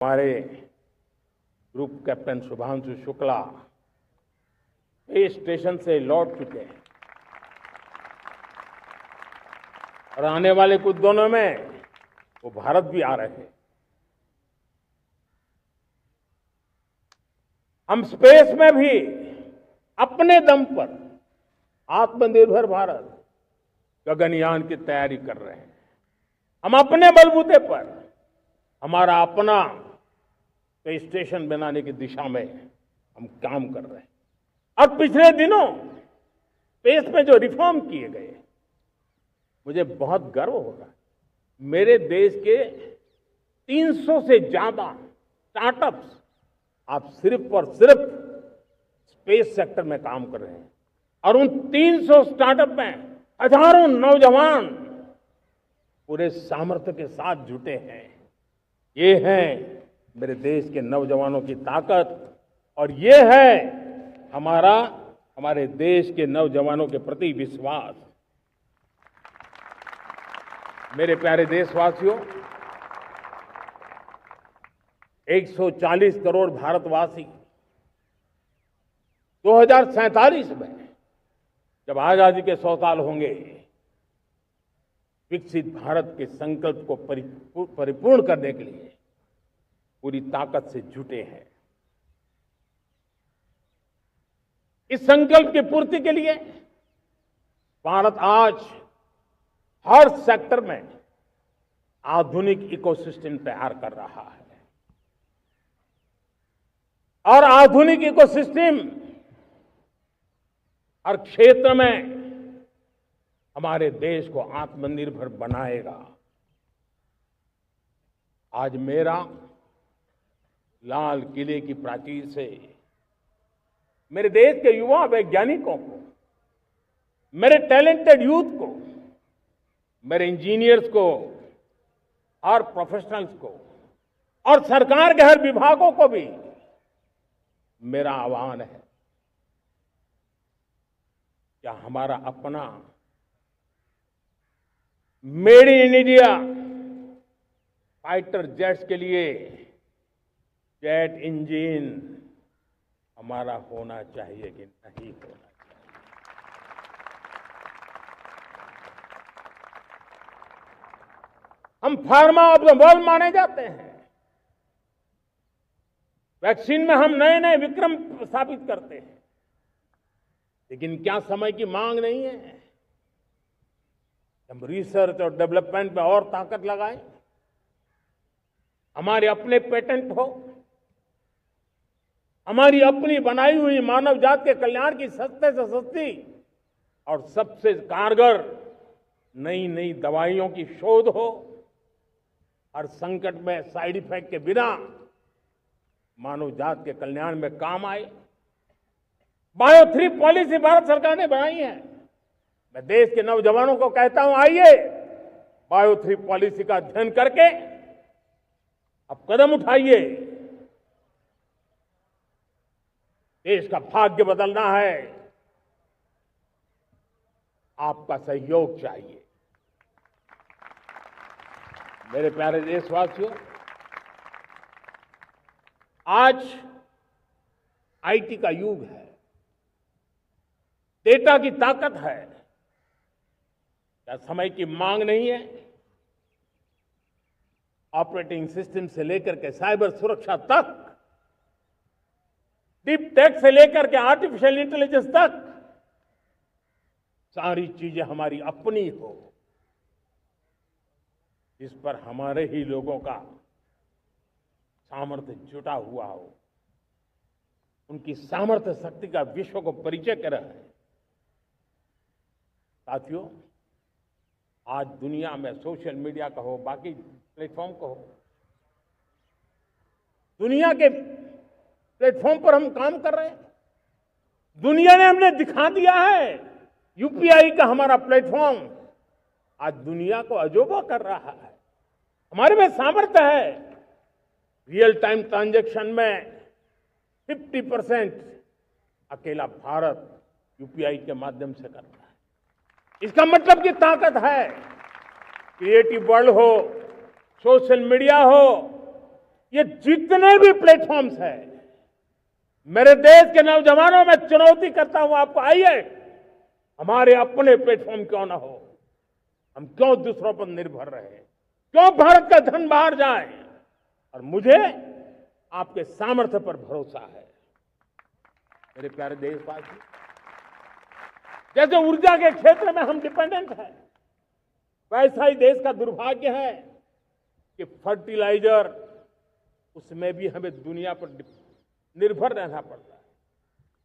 हमारे group captain Shubhanshu Shukla space station से लौट चुके हैं और आने वाले कुछ दिनों में वो भारत भी आ रहे हैं। हम स्पेस में भी अपने दम पर आत्मनिर्भर भारत गगनयान की तैयारी कर रहे हैं। हम अपने बलबूते पर हमारा अपना स्पेस स्टेशन बनाने की दिशा में हम काम कर रहे हैं। और पिछले दिनों स्पेस में जो रिफॉर्म किए गए, मुझे बहुत गर्व हो रहा है। मेरे देश के 300 से ज्यादा स्टार्टअप्स आप सिर्फ और सिर्फ स्पेस सेक्टर में काम कर रहे हैं और उन 300 स्टार्टअप में हजारों नौजवान पूरे सामर्थ्य के साथ जुटे हैं। ये है मेरे देश के नौजवानों की ताकत और ये है हमारे देश के नौजवानों के प्रति विश्वास। मेरे प्यारे देशवासियों, 140 करोड़ भारतवासी 2047 में जब आजादी के 100 साल होंगे, विकसित भारत के संकल्प को परिपूर्ण करने के लिए पूरी ताकत से जुटे हैं। इस संकल्प की पूर्ति के लिए भारत आज हर सेक्टर में आधुनिक इकोसिस्टम तैयार कर रहा है और आधुनिक इकोसिस्टम हर क्षेत्र में हमारे देश को आत्मनिर्भर बनाएगा। आज मेरा लाल किले की प्राचीर से मेरे देश के युवा वैज्ञानिकों को, मेरे टैलेंटेड यूथ को, मेरे इंजीनियर्स को और प्रोफेशनल्स को और सरकार के हर विभागों को भी मेरा आह्वान है, क्या हमारा अपना made in India fighter jets के लिए जेट इंजन हमारा होना चाहिए कि नहीं होना चाहिए? हम फार्मा ऑफ द वर्ल्ड माने जाते हैं। वैक्सीन में हम नए नए विक्रम स्थापित करते हैं, लेकिन क्या समय की मांग नहीं है हम रिसर्च और डेवलपमेंट में और ताकत लगाएं? हमारे अपने पेटेंट हो, हमारी अपनी बनाई हुई मानव जात के कल्याण की सस्ते से सस्ती और सबसे कारगर नई नई दवाइयों की शोध हो, हर संकट में साइड इफेक्ट के बिना मानव जात के कल्याण में काम आए। बायो 3 पॉलिसी भारत सरकार ने बनाई है। मैं देश के नौजवानों को कहता हूं, आइए बायो 3 पॉलिसी का अध्ययन करके अब कदम उठाइए। देश का भाग्य बदलना है, आपका सहयोग चाहिए। मेरे प्यारे देशवासियों, आज आईटी का युग है, डेटा की ताकत है। क्या समय की मांग नहीं है? ऑपरेटिंग सिस्टम से लेकर के साइबर सुरक्षा तक, डीप टेक से लेकर के आर्टिफिशियल इंटेलिजेंस तक, सारी चीजें हमारी अपनी हो, जिस पर हमारे ही लोगों का सामर्थ्य जुटा हुआ हो, उनकी सामर्थ्य शक्ति का विश्व को परिचय कराए। साथियों, आज दुनिया में सोशल मीडिया का हो, बाकी प्लेटफॉर्म का हो, दुनिया के प्लेटफॉर्म पर हम काम कर रहे हैं। दुनिया ने हमने दिखा दिया है, यूपीआई का हमारा प्लेटफॉर्म आज दुनिया को अजोबा कर रहा है। हमारे में सामर्थ्य है। रियल टाइम ट्रांजैक्शन में 50% अकेला भारत यूपीआई के माध्यम से कर रहा है। इसका मतलब की ताकत है। क्रिएटिव वर्ल्ड हो, सोशल मीडिया हो, ये जितने भी प्लेटफॉर्म्स हैं, मेरे देश के नौजवानों में चुनौती करता हूं आपको, आइए हमारे अपने प्लेटफॉर्म क्यों ना हो, हम क्यों दूसरों पर निर्भर रहे, क्यों भारत का धन बाहर जाए। और मुझे आपके सामर्थ्य पर भरोसा है। मेरे प्यारे देशवासी, जैसे ऊर्जा के क्षेत्र में हम डिपेंडेंट हैं, वैसा ही देश का दुर्भाग्य है कि फर्टिलाइजर, उसमें भी हमें दुनिया पर निर्भर रहना पड़ता है।